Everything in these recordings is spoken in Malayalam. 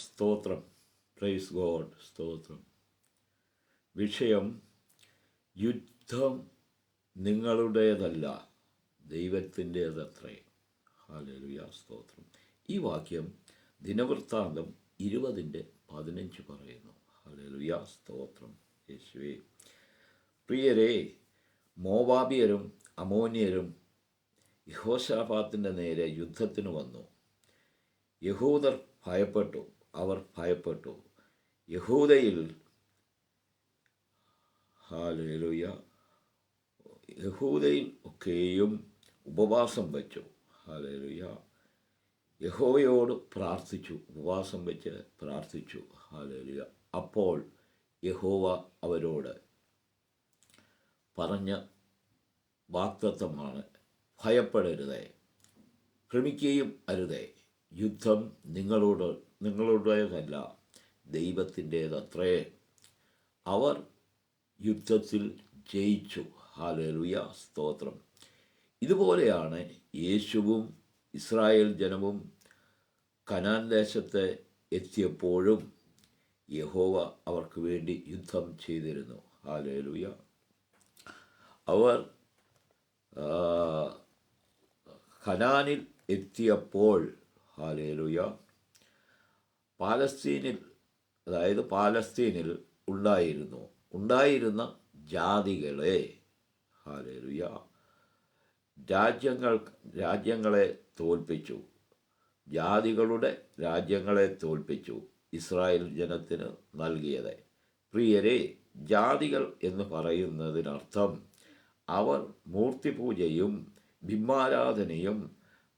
സ്തോത്രം. Praise God. സ്തോത്രം. വിഷയം: യുദ്ധം നിങ്ങളുടേതല്ല, ദൈവത്തിൻ്റേതത്രേ. ഹല്ലേലൂയ. സ്തോത്രം. ഈ വാക്യം ദിനവൃത്താന്തം 20:15 പറയുന്നു. ഹല്ലേലൂയ. സ്തോത്രം യേശുവേ. പ്രിയരെ, മോവാബിയരും അമോന്യരും യഹോശാഫാത്തിൻ്റെ നേരെ യുദ്ധത്തിന് വന്നു. യഹൂദർ ഭയപ്പെട്ടു. അവർ ഭയപ്പെട്ടു. യഹൂദയിൽ ഹല്ലേലൂയ യഹൂദയിൽ ഒക്കെയും ഉപവാസം വച്ചു. ഹല്ലേലൂയ. യഹോവയോട് പ്രാർത്ഥിച്ചു. ഉപവാസം വെച്ച് പ്രാർത്ഥിച്ചു. ഹല്ലേലൂയ. അപ്പോൾ യഹോവ അവരോട് പറഞ്ഞ വാഗ്ദത്തമാണ്: ഭയപ്പെടരുതേ, ഭ്രമിക്കുകയും അരുതേ. യുദ്ധം നിങ്ങളുടേതല്ല, ദൈവത്തിൻ്റേതത്രേ. അവർ യുദ്ധത്തിൽ ജയിച്ചു. ഹല്ലേലൂയ. സ്തോത്രം. ഇതുപോലെയാണ് യേശുവും ഇസ്രായേൽ ജനവും കനാൻ ദേശത്ത് എത്തിയപ്പോഴും യഹോവ അവർക്ക് വേണ്ടി യുദ്ധം ചെയ്തിരുന്നു. ഹല്ലേലൂയ. അവർ കനാനിൽ എത്തിയപ്പോൾ ഹല്ലേലൂയ പാലസ്തീനിൽ ഉണ്ടായിരുന്ന ജാതികളെ ഹല്ലേലൂയ രാജ്യങ്ങളെ തോൽപ്പിച്ചു. ജാതികളുടെ രാജ്യങ്ങളെ തോൽപ്പിച്ചു ഇസ്രായേൽ ജനത്തിന് നൽകിയത്. പ്രിയരെ, ജാതികൾ എന്ന് പറയുന്നതിനർത്ഥം അവർ മൂർത്തിപൂജയും ബിംബാരാധനയും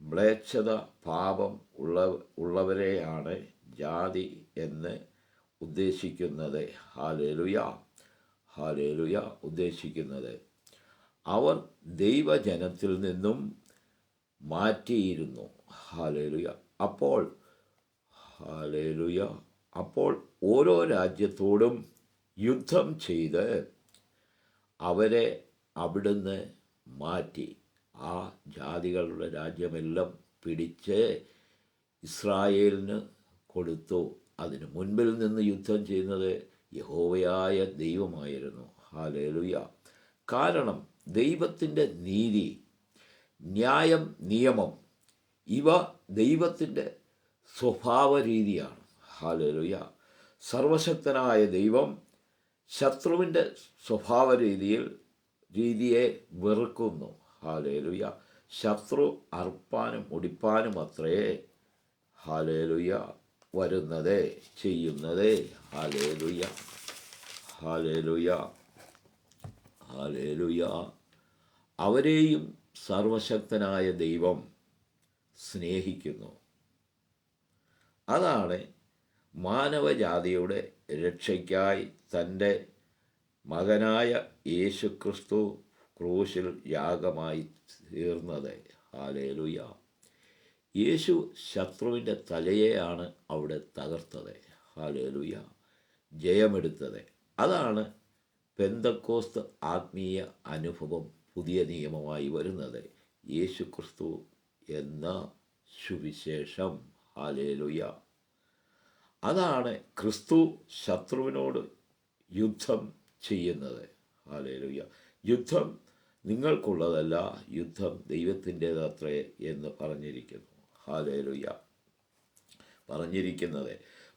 മ്ലേച്ഛത പാപം ഉള്ളവരെയാണ് ജാതി എന്ന് ഉദ്ദേശിക്കുന്നത്. ഹല്ലേലൂയ. ഹല്ലേലൂയ. ഉദ്ദേശിക്കുന്നത് അവർ ദൈവജനത്തിൽ നിന്നും മാറ്റിയിരുന്നു. ഹല്ലേലൂയ. അപ്പോൾ ഓരോ രാജ്യത്തോടും യുദ്ധം ചെയ്ത് അവരെ അവിടുന്ന് മാറ്റി ആ ജാതികളുടെ രാജ്യമെല്ലാം പിടിച്ച് ഇസ്രായേലിന് കൊടുത്തു. അതിന് മുൻപിൽ നിന്ന് യുദ്ധം ചെയ്യുന്നത് യഹോവയായ ദൈവമായിരുന്നു. ഹല്ലേലൂയ. കാരണം ദൈവത്തിൻ്റെ നീതി, ന്യായം, നിയമം ഇവ ദൈവത്തിൻ്റെ സ്വഭാവ രീതിയാണ്. ഹല്ലേലൂയ. സർവശക്തനായ ദൈവം ശത്രുവിൻ്റെ സ്വഭാവ രീതിയെ വെറുക്കുന്നു. ഹല്ലേലൂയ. ശത്രു അർപ്പാനും ഒടിപ്പാനും അത്രേ ഹല്ലേലൂയ വരുന്നത്, ചെയ്യുന്നത്. ഹല്ലേലൂയ. ഹല്ലേലൂയ. ഹല്ലേലൂയ. അവരെയും സർവശക്തനായ ദൈവം സ്നേഹിക്കുന്നു. അതാണ് മാനവജാതിയുടെ രക്ഷയ്ക്കായി തൻ്റെ മകനായ യേശുക്രിസ്തു ക്രൂശിൽ യാഗമായി തീർന്നത്. ഹല്ലേലൂയ. യേശു ശത്രുവിൻ്റെ തലയെയാണ് അവിടെ തകർത്തത്. ഹല്ലേലൂയ. ജയമെടുത്തത്. അതാണ് പെന്തക്കോസ്ത് ആത്മീയ അനുഭവം പുതിയ നിയമമായി വരുന്നത്. യേശുക്രിസ്തു എന്ന സുവിശേഷം. ഹല്ലേലൂയ. അതാണ് ക്രിസ്തു ശത്രുവിനോട് യുദ്ധം ചെയ്യുന്നത്. ഹല്ലേലൂയ. യുദ്ധം നിങ്ങൾക്കുള്ളതല്ല, യുദ്ധം ദൈവത്തിൻ്റേതത്രേ എന്ന് പറഞ്ഞിരിക്കുന്നു. ഹല്ലേലൂയ. പറഞ്ഞിരിക്കുന്നത്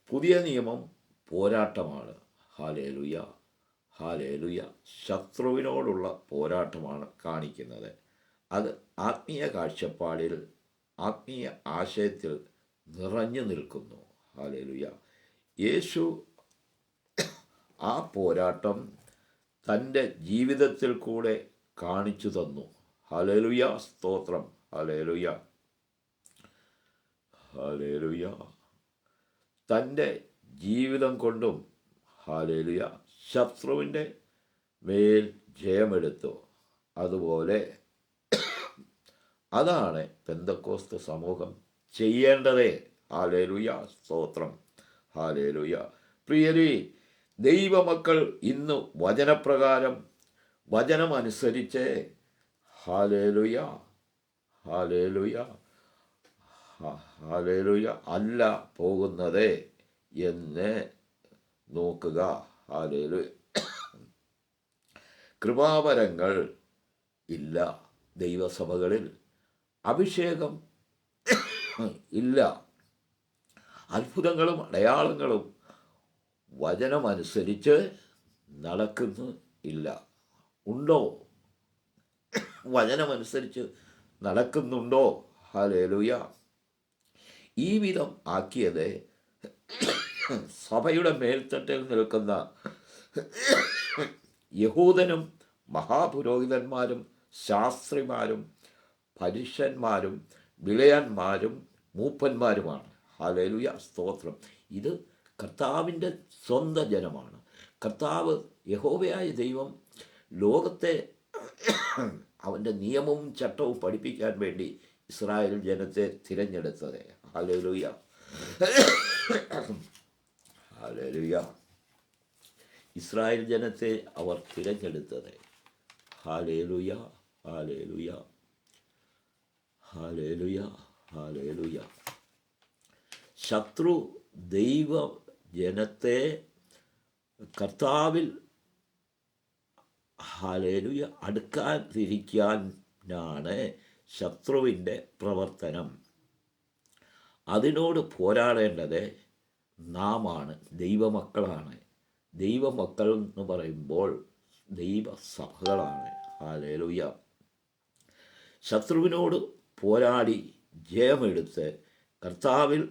പുതിയ നിയമം പോരാട്ടമാണ്. ഹല്ലേലൂയ. ഹല്ലേലൂയ. ശത്രുവിനോടുള്ള പോരാട്ടമാണ് കാണിക്കുന്നത്. അത് ആത്മീയ കാഴ്ചപ്പാടിൽ, ആത്മീയ ആശയത്തിൽ നിറഞ്ഞു നിൽക്കുന്നു. ഹല്ലേലൂയ. യേശു ആ പോരാട്ടം തൻ്റെ ജീവിതത്തിൽ കൂടെ കാണിച്ചു തന്നു. ഹല്ലേലൂയ. സ്തോത്രം. ഹല്ലേലൂയ. ഹല്ലേലൂയ. തൻ്റെ ജീവിതം കൊണ്ടും ഹല്ലേലൂയ ശത്രുവിൻ്റെ മേൽ ജയമെടുത്തു. അതുപോലെ അതാണ് പെന്തക്കോസ്ത് സമൂഹം ചെയ്യേണ്ടത്. ഹല്ലേലൂയ. സ്തോത്രം. ഹല്ലേലൂയ. പ്രിയരേ, ദൈവമക്കൾ ഇന്ന് വചനപ്രകാരം വചനമനുസരിച്ച് ഹല്ലേലൂയ ഹല്ലേലൂയ ഹല്ലേലൂയ അല്ല പോകുന്നത്. എന്ന് നോക്കുക. ഹല്ലേലൂയ. കൃപാവരങ്ങൾ ഇല്ല ദൈവസഭകളിൽ, അഭിഷേകം ഇല്ല, അത്ഭുതങ്ങളും അടയാളങ്ങളും വചനമനുസരിച്ച് നടക്കുന്നു ഇല്ല. ഉണ്ടോ? വചനമനുസരിച്ച് നടക്കുന്നുണ്ടോ? ഹല്ലേലൂയ. ഈ വിധം ആക്കിയത് സഭയുടെ മേൽത്തട്ടിൽ നിൽക്കുന്ന യഹൂദനും മഹാപുരോഹിതന്മാരും ശാസ്ത്രിമാരും പരീശന്മാരും വിളയന്മാരും മൂപ്പന്മാരുമാണ്. ഹല്ലേലൂയ, സ്തോത്രം. ഇത് കർത്താവിൻ്റെ സ്വന്തം ജനമാണ്. കർത്താവ് യഹോവയായ ദൈവം ലോകത്തെ അവൻ്റെ നിയമവും ചട്ടവും പഠിപ്പിക്കാൻ വേണ്ടി ഇസ്രായേൽ ജനത്തെ തിരഞ്ഞെടുത്തത്. Hallelujah, hallelujah. ഇസ്രായേൽ ജനത്തെ അവർ തിരഞ്ഞെടുത്തത്. Hallelujah, hallelujah, hallelujah, hallelujah. ശത്രു ദൈവ ജനത്തെ കർത്താവിൽ ഹല്ലേലൂയ അടുക്കാതിരിക്കാനാണ് ശത്രുവിൻ്റെ പ്രവർത്തനം. അതിനോട് പോരാടേണ്ടത് നാമാണ്, ദൈവമക്കളാണ്. ദൈവമക്കൾ എന്ന് പറയുമ്പോൾ ദൈവസഭകളാണ്. ഹല്ലേലൂയ. ശത്രുവിനോട് പോരാടി ജയമെടുത്ത് കർത്താവിൽ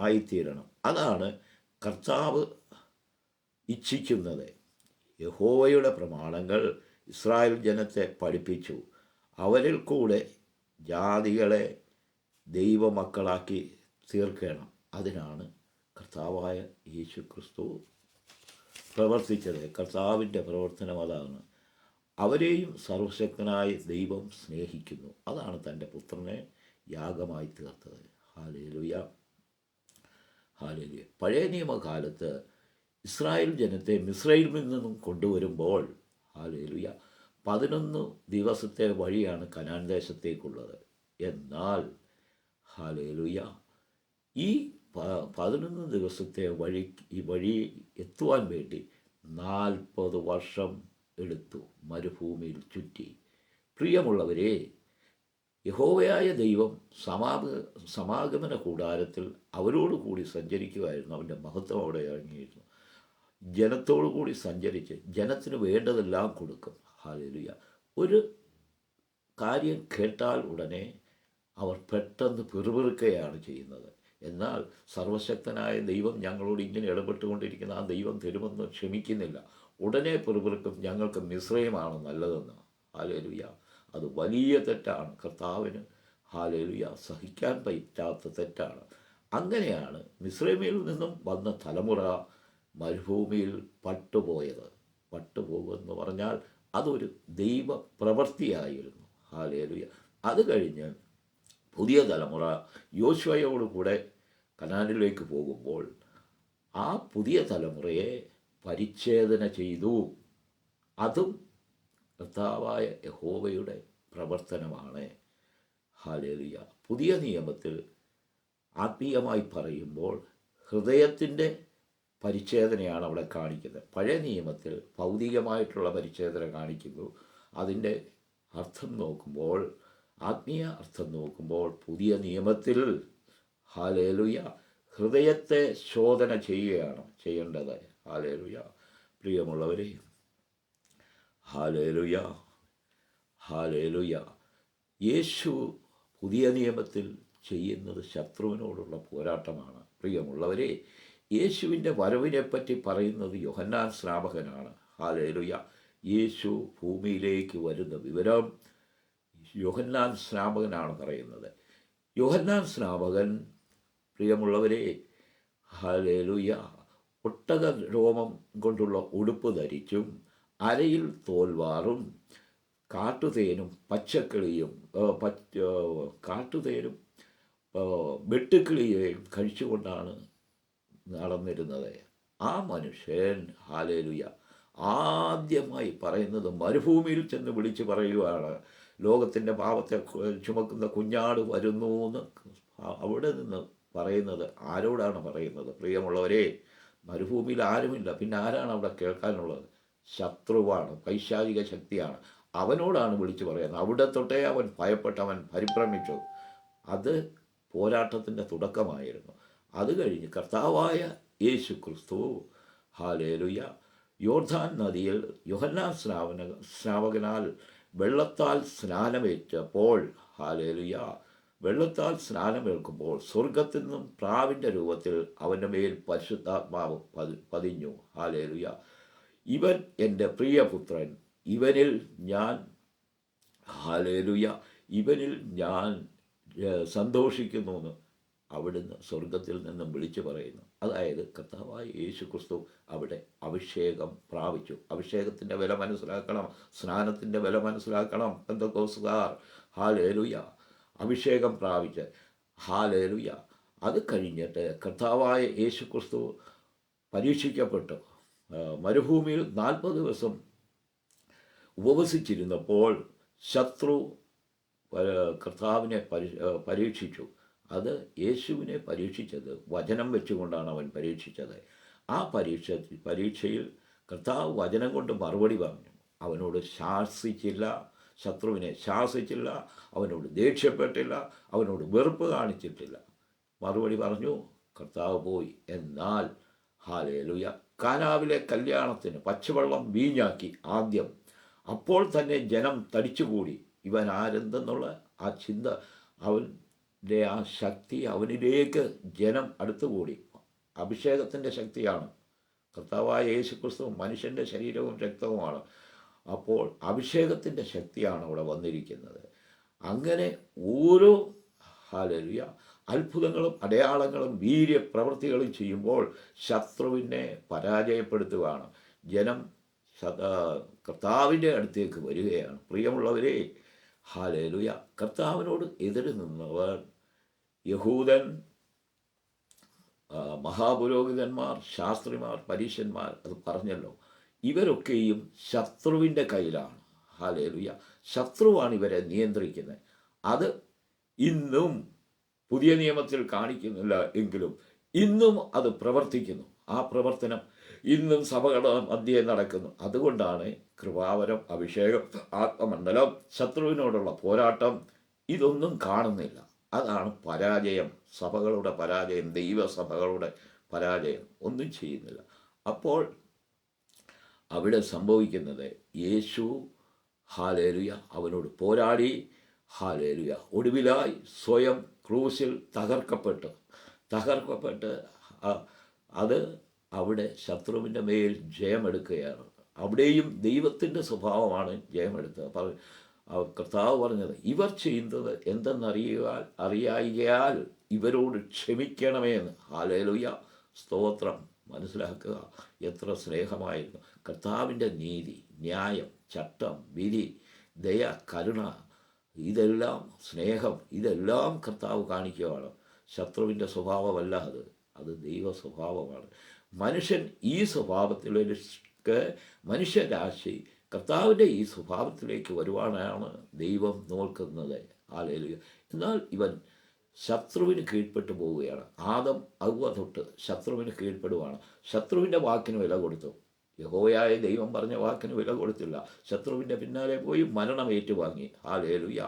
ആയിത്തീരണം. അതാണ് കർത്താവ് ഇച്ഛിക്കുന്നത്. യഹോവയുടെ പ്രമാണങ്ങൾ ഇസ്രായേൽ ജനത്തെ പഠിപ്പിച്ചു. അവരിൽ കൂടെ ജാതികളെ ദൈവമക്കളാക്കി തീർക്കണം. അതിനാണ് കർത്താവായ യേശു ക്രിസ്തു പ്രവർത്തിച്ചത്. കർത്താവിൻ്റെ പ്രവർത്തനം അതാണ്. അവരെയും സർവശക്തനായ ദൈവം സ്നേഹിക്കുന്നു. അതാണ് തൻ്റെ പുത്രനെ യാഗമായി തീർത്തത്. Hallelujah, hallelujah. പഴയ നിയമകാലത്ത് ഇസ്രായേൽ ജനത്തെ മിസ്രൈമിൽ നിന്നും കൊണ്ടുവരുമ്പോൾ ഹല്ലേലൂയ 11 ദിവസത്തെ വഴിയാണ് കനാൻ ദേശത്തേക്കുള്ളത്. എന്നാൽ ഹല്ലേലൂയ ഈ 11 ദിവസത്തെ വഴി എത്തുവാൻ വേണ്ടി 40 വർഷം എടുത്തു മരുഭൂമിയിൽ ചുറ്റി. പ്രിയമുള്ളവരെ, യഹോവയായ ദൈവം സമാഗമന കൂടാരത്തിൽ അവരോട് കൂടി സഞ്ചരിക്കുമായിരുന്നു. അവൻ്റെ മഹത്വം അവിടെ ഇറങ്ങിയിരുന്നു. ജനത്തോടു കൂടി സഞ്ചരിച്ച് ജനത്തിന് വേണ്ടതെല്ലാം കൊടുക്കും. ഹല്ലേലൂയ. ഒരു കാര്യം കേട്ടാൽ ഉടനെ അവർ പെട്ടെന്ന് പിറുപിറുക്കുകയാണ് ചെയ്യുന്നത്. എന്നാൽ സർവശക്തനായ ദൈവം ഞങ്ങളോട് ഇങ്ങനെ ഇടപെട്ടുകൊണ്ടിരിക്കുന്ന ആ ദൈവം തരുമെന്ന് ക്ഷമിക്കുന്നില്ല. ഉടനെ പിറുപിറുക്കും, ഞങ്ങൾക്ക് മിസ്രയീമാണ് നല്ലതെന്ന്. ഹല്ലേലൂയ. അത് വലിയ തെറ്റാണ്. കർത്താവിന് ഹല്ലേലൂയ സഹിക്കാൻ പറ്റാത്ത തെറ്റാണ്. അങ്ങനെയാണ് മിസ്രയീമിൽ നിന്നും വന്ന തലമുറ മരുഭൂമിയിൽ പട്ടുപോകുമെന്ന് പറഞ്ഞാൽ അതൊരു ദൈവ പ്രവൃത്തിയായിരുന്നു. ഹല്ലേലൂയ. അത് കഴിഞ്ഞ് പുതിയ തലമുറ യോശുവയോടുകൂടെ കനാനിലേക്ക് പോകുമ്പോൾ ആ പുതിയ തലമുറയെ പരിച്ഛേദന ചെയ്തു. അതും കർത്താവായ യഹോവയുടെ പ്രവർത്തനമാണ്. ഹല്ലേലൂയ. പുതിയ നിയമത്തിൽ ആത്മീയമായി പറയുമ്പോൾ ഹൃദയത്തിൻ്റെ പരിച്ഛേദനയാണ് അവിടെ കാണിക്കുന്നത്. പഴയ നിയമത്തിൽ ഭൗതികമായിട്ടുള്ള പരിച്ഛേദന കാണിക്കുന്നു. അതിൻ്റെ അർത്ഥം നോക്കുമ്പോൾ, ആത്മീയ അർത്ഥം നോക്കുമ്പോൾ പുതിയ നിയമത്തിൽ ഹല്ലേലൂയ ഹൃദയത്തെ ശോധന ചെയ്യുകയാണ് ചെയ്യേണ്ടത്. ഹല്ലേലൂയ. പ്രിയമുള്ളവരെ, ഹല്ലേലൂയ, ഹല്ലേലൂയ. യേശു പുതിയ നിയമത്തിൽ ചെയ്യുന്നത് ശത്രുവിനോടുള്ള പോരാട്ടമാണ്. പ്രിയമുള്ളവരെ, യേശുവിൻ്റെ വരവിനെപ്പറ്റി പറയുന്നത് യോഹന്നാൻ സ്നാപകനാണ്. ഹല്ലേലൂയ. യേശു ഭൂമിയിലേക്ക് വരുന്ന വിവരം യോഹന്നാൻ സ്നാപകനാണ് പറയുന്നത്. യോഹന്നാൻ സ്നാപകൻ, പ്രിയമുള്ളവരെ, ഹല്ലേലൂയ, ഒട്ടക രോമം കൊണ്ടുള്ള ഉടുപ്പ് ധരിച്ചും അരയിൽ തോൽവാറും കാട്ടുതേനും കാട്ടുതേനും വെട്ടുക്കിളിയെയും കഴിച്ചുകൊണ്ടാണ് നടന്നിരുന്നത്. ആ മനുഷ്യൻ ഹല്ലേലൂയ ആദ്യമായി പറയുന്നത് മരുഭൂമിയിൽ ചെന്ന് വിളിച്ച് പറയുകയാണ്, ലോകത്തിൻ്റെ പാപത്തെ ചുമക്കുന്ന കുഞ്ഞാട് വരുന്നു എന്ന്. അവിടെ നിന്ന് പറയുന്നത് ആരോടാണ് പറയുന്നത്? പ്രിയമുള്ളവരെ, മരുഭൂമിയിൽ ആരുമില്ല, പിന്നെ ആരാണ് അവിടെ കേൾക്കാനുള്ളത്? ശത്രുവാണ്, പൈശാചിക ശക്തിയാണ്. അവനോടാണ് വിളിച്ചു പറയുന്നത്. അവിടെ തൊട്ടേ അവൻ ഭയപ്പെട്ട് അവൻ പരിഭ്രമിച്ചു. അത് പോരാട്ടത്തിൻ്റെ തുടക്കമായിരുന്നു. അത് കഴിഞ്ഞ് കർത്താവായ യേശു ക്രിസ്തു, ഹല്ലേലൂയ, യോർദാൻ നദിയിൽ യോഹന്നാൻ സ്നാപകനാൽ വെള്ളത്താൽ സ്നാനമേറ്റപ്പോൾ, ഹല്ലേലൂയ, വെള്ളത്താൽ സ്നാനമേൽക്കുമ്പോൾ സ്വർഗത്തിൽ നിന്നും പ്രാവിൻ്റെ രൂപത്തിൽ അവൻ്റെ മേൽ പരിശുദ്ധാത്മാവ് പതിഞ്ഞു. ഹല്ലേലൂയ. ഇവൻ എൻ്റെ പ്രിയപുത്രൻ, ഇവനിൽ ഞാൻ, ഹല്ലേലൂയ, ഇവനിൽ ഞാൻ സന്തോഷിക്കുന്നു എന്ന് അവിടുന്ന് സ്വർഗത്തിൽ നിന്നും വിളിച്ചു പറയുന്നു. അതായത് കർത്താവായ യേശു ക്രിസ്തു അവിടെ അഭിഷേകം പ്രാപിച്ചു. അഭിഷേകത്തിൻ്റെ വില മനസ്സിലാക്കണം, സ്നാനത്തിൻ്റെ വില മനസ്സിലാക്കണം. പെന്തക്കോസ്തുകാർ, ഹല്ലേലൂയ, അഭിഷേകം പ്രാപിച്ച്, ഹല്ലേലൂയ. അത് കഴിഞ്ഞിട്ട് കർത്താവായ യേശു ക്രിസ്തു പരീക്ഷിക്കപ്പെട്ടു. മരുഭൂമിയിൽ 40 ദിവസം ഉപവസിച്ചിരുന്നപ്പോൾ ശത്രു കർത്താവിനെ പരീക്ഷിച്ചു. അത് യേശുവിനെ പരീക്ഷിച്ചത് വചനം വെച്ചുകൊണ്ടാണ് അവൻ പരീക്ഷിച്ചത്. ആ പരീക്ഷയിൽ കർത്താവ് വചനം കൊണ്ട് മറുപടി പറഞ്ഞു. അവനോട് ശാസിച്ചില്ല, ശത്രുവിനെ ശാസിച്ചില്ല, അവനോട് ദേഷ്യപ്പെട്ടില്ല, അവനോട് വെറുപ്പ് കാണിച്ചിട്ടില്ല. മറുപടി പറഞ്ഞു, കർത്താവ് പോയി. എന്നാൽ ഹല്ലേലൂയ, കാനാവിലെ കല്യാണത്തിന് പച്ചവെള്ളം വീഞ്ഞാക്കി ആദ്യം. അപ്പോൾ തന്നെ ജനം തടിച്ചുകൂടി. ഇവൻ ആരെന്തെന്നുള്ള ആ ചിന്ത, അവൻ്റെ ആ ശക്തി, അവനിലേക്ക് ജനം അടുത്തുകൂടി. അഭിഷേകത്തിൻ്റെ ശക്തിയാണ്. കർത്താവായ യേശു ക്രിസ്തു മനുഷ്യൻ്റെ ശരീരവും രക്തവുമാണ്. അപ്പോൾ അഭിഷേകത്തിൻ്റെ ശക്തിയാണ് അവിടെ വന്നിരിക്കുന്നത്. അങ്ങനെ ഓരോ, ഹല്ലേലൂയ, അത്ഭുതങ്ങളും അടയാളങ്ങളും വീര്യപ്രവൃത്തികളും ചെയ്യുമ്പോൾ ശത്രുവിനെ പരാജയപ്പെടുത്തുകയാണ്. ജനം കർത്താവിൻ്റെ അടുത്തേക്ക് വരികയാണ്. പ്രിയമുള്ളവരെ, ഹല്ലേലൂയ, കർത്താവിനോട് എതിര് നിന്നവർ യഹൂദൻ, മഹാപുരോഹിതന്മാർ, ശാസ്ത്രിമാർ, പരീശന്മാർ, അത് പറഞ്ഞല്ലോ, ഇവരൊക്കെയും ശത്രുവിൻ്റെ കയ്യിലാണ്. ഹല്ലേലൂയ, ശത്രുവാണ് ഇവരെ നിയന്ത്രിക്കുന്നത്. അത് ഇന്നും പുതിയ നിയമത്തിൽ കാണിക്കുന്നില്ല എങ്കിലും ഇന്നും അത് പ്രവർത്തിക്കുന്നു. ആ പ്രവർത്തനം ഇന്നും സഭകളുടെ മധ്യേ നടക്കുന്നു. അതുകൊണ്ടാണ് കൃപാവരം, അഭിഷേകം, ആത്മമണ്ഡലം, ശത്രുവിനോടുള്ള പോരാട്ടം, ഇതൊന്നും കാണുന്നില്ല. അതാണ് പരാജയം, സഭകളുടെ പരാജയം, ദൈവസഭകളുടെ പരാജയം. ഒന്നും ചെയ്യുന്നില്ല. അപ്പോൾ അവിടെ സംഭവിക്കുന്നത്, യേശു, ഹല്ലേലൂയ, അവനോട് പോരാടി, ഹല്ലേലൂയ, ഒടുവിലായി സ്വയം ക്രൂശിൽ തകർക്കപ്പെട്ട് അത് അവിടെ ശത്രുവിൻ്റെ മേൽ ജയമെടുക്കുകയാണ്. അവിടെയും ദൈവത്തിൻ്റെ സ്വഭാവമാണ് ജയമെടുത്തത്. കർത്താവ് പറഞ്ഞത്, ഇവർ ചെയ്യുന്നത് അറിയായികയാൽ ഇവരോട് ക്ഷമിക്കണമേ എന്ന്. ഹല്ലേലൂയ, സ്തോത്രം. മനസ്സിലാക്കുക, എത്ര സ്നേഹമായിരുന്നു. കർത്താവിൻ്റെ നീതി, ന്യായം, ചട്ടം, വിധി, ദയ, കരുണ, ഇതെല്ലാം, സ്നേഹം, ഇതെല്ലാം കർത്താവ് കാണിക്കുകയാണ്. ശത്രുവിൻ്റെ സ്വഭാവമല്ല അത് ദൈവ സ്വഭാവമാണ്. മനുഷ്യൻ ഈ സ്വഭാവത്തിലേക്ക്, മനുഷ്യരാശി കർത്താവിൻ്റെ ഈ സ്വഭാവത്തിലേക്ക് വരുവാനാണ് ദൈവം നോക്കുന്നത്. ഹല്ലേലൂയ. എന്നാൽ ഇവൻ ശത്രുവിന് കീഴ്പ്പെട്ടു പോവുകയാണ്. ആദം ഹവ്വ തൊട്ട് ശത്രുവിന് കീഴ്പ്പെടുവാണ്. ശത്രുവിൻ്റെ വാക്കിന് വില കൊടുത്തു. യഹോവയായ ദൈവം പറഞ്ഞ വാക്കിന് വില കൊടുത്തില്ല. ശത്രുവിൻ്റെ പിന്നാലെ പോയി മരണം ഏറ്റുവാങ്ങി. ഹല്ലേലൂയ,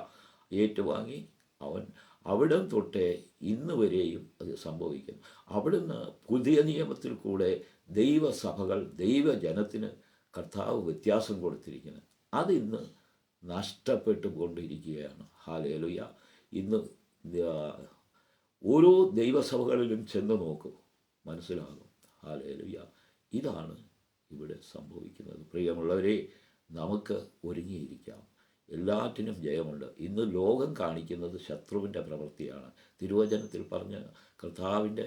ഏറ്റുവാങ്ങി. അവൻ അവിടെ തൊട്ടേ ഇന്ന് വരെയും അത് സംഭവിക്കുന്നു. അവിടുന്ന് പുതിയ നിയമത്തിൽ കൂടെ ദൈവസഭകൾ, ദൈവജനത്തിന് കർത്താവ് വ്യത്യാസം കൊടുത്തിരിക്കുന്നത്. അതിന്ന് നഷ്ടപ്പെട്ടു കൊണ്ടിരിക്കുകയാണ്. ഹല്ലേലൂയ. ഇന്ന് ഓരോ ദൈവസഭകളിലും ചെന്ന് നോക്കും, മനസ്സിലാകും. ഹല്ലേലൂയ. ഇതാണ് ഇവിടെ സംഭവിക്കുന്നത്. പ്രിയമുള്ളവരെ, നമുക്ക് ഒരുങ്ങിയിരിക്കാം. എല്ലാറ്റിനും ജയമുണ്ട്. ഇന്ന് ലോകം കാണിക്കുന്നത് ശത്രുവിൻ്റെ പ്രവൃത്തിയാണ്. തിരുവചനത്തിൽ പറഞ്ഞ കർത്താവിൻ്റെ,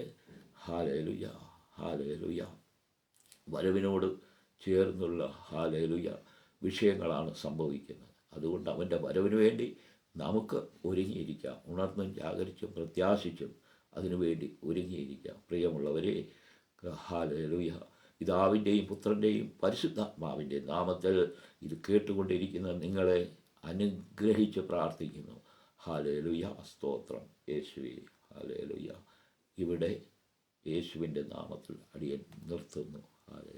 ഹല്ലേലൂയ, ഹല്ലേലൂയ, വരവിനോട് ചേർന്നുള്ള, ഹല്ലേലൂയ, വിഷയങ്ങളാണ് സംഭവിക്കുന്നത്. അതുകൊണ്ട് അവൻ്റെ വരവിന് വേണ്ടി നമുക്ക് ഒരുങ്ങിയിരിക്കാം. ഉണർന്നും ജാഗരിച്ചും പ്രത്യാശിച്ചും അതിനുവേണ്ടി ഒരുങ്ങിയിരിക്കാം. പ്രിയമുള്ളവരെ, ഹല്ലേലൂയ, പിതാവിൻ്റെയും പുത്രൻ്റെയും പരിശുദ്ധാത്മാവിൻ്റെ നാമത്തിൽ ഇത് കേട്ടുകൊണ്ടിരിക്കുന്ന നിങ്ങളെ അനുഗ്രഹിച്ച് പ്രാർത്ഥിക്കുന്നു. ഹല്ലേലൂയ, സ്തോത്രം യേശുവേ. ഹല്ലേലൂയ. ഇവിടെ യേശുവിൻ്റെ നാമത്തിൽ അടിയൻ നിർത്തുന്നു. ഹല്ലേലൂയ.